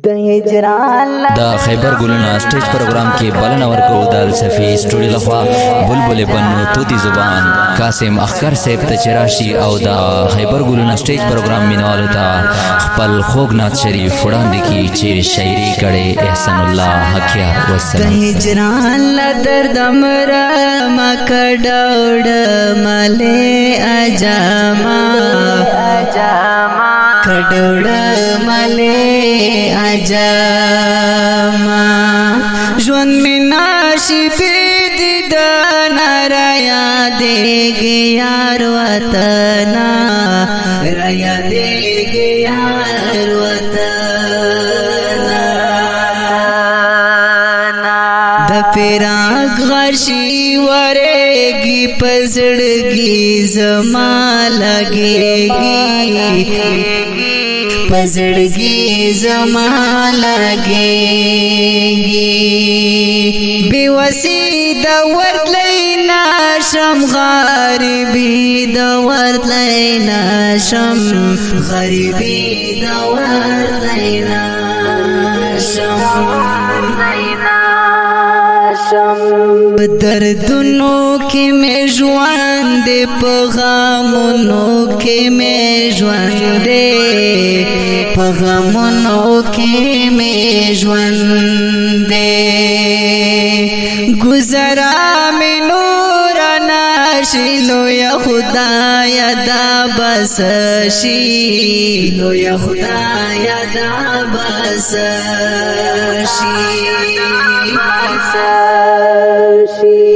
دا خیبر ګلونه سټیج پروګرام کې بلنه ورکو د صفی سټوډیو لخوا بلبل بنو توتی زبان قاسم اخکر صاحب ته چراشي او دا خیبر ګلونه سټیج پروګرام مینوالو ته خپل خوګنات شریف وړاندې کی چې شاعري کړي احسان الله حقیار وسلام هجران لا درد مرا مکډوډ ملې اجما کډوډ ملې اجما ژوند می ناشي بيد ناریا دیږي یار وطن رایا دیږي یار وطن د پیراک غشي ورېږي پزړګي زما لګېږي پزړګي زما لګېږي بې وسي د ورتلی نشم غریبي د ورتلی نشم غریبي د ورتلی نشم دردونو کې مې ژوند په غمونو کې مې ژوند په غمونو کې مې ژوند گزارا مې نور نشي لوی خدای دا بس شي لوی خدای دا بس شي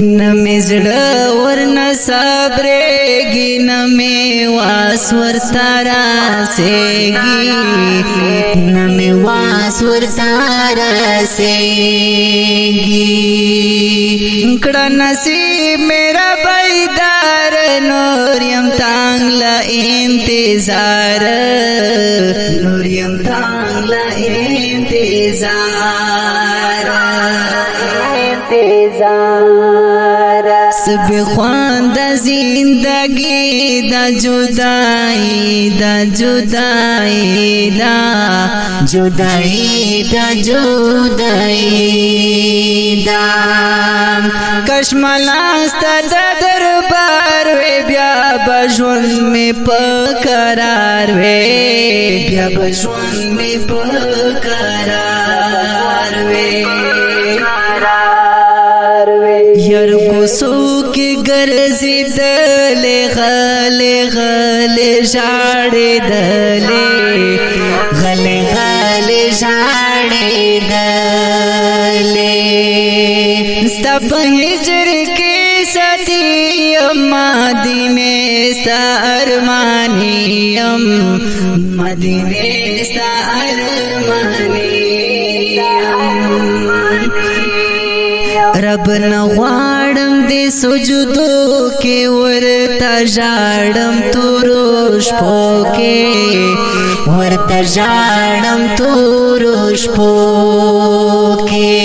نمی زړه ورنه صبرېږي نمی واس ورته رسېږي نمی واس ورته رسېږي کړه نصیب میرا بیدار نور یم تانګ له انتظار نور یم تانګ له انتظار سب خواند زندگی دا جدائی دا جدائی دا جدائی دا جدائی دا کشملاستا دا دربار وی بیا بجون میں پکرار وی بیا بجون میں پکرار وی یر کوسو کی گرزی دلے غلے غلے جاڑے دلے غلے غلے جاڑے دلے ستپ ہجر کے ساتھی مدینے ستا ارمانی مدینے ستا ارمانی رب نغواړم دې سجدو کې ورته ژاړم تورو شپو کې ورته ژاړم تورو شپو کې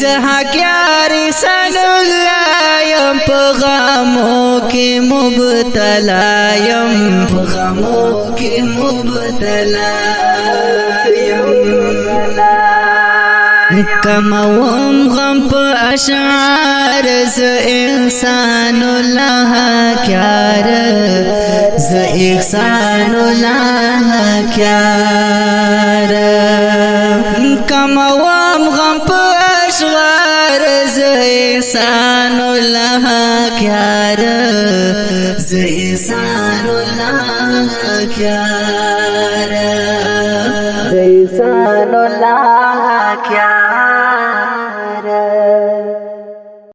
زه حقیار احسان الله یم په غمو کې مبتلا یم په غمو کې مبتلا یم کموم غم په اشعار ز احسان الله کیار ز احسان الله کیار کموم غم په اشعار ز احسان الله کیار ز احسان الله کیار ز احسان الله کیا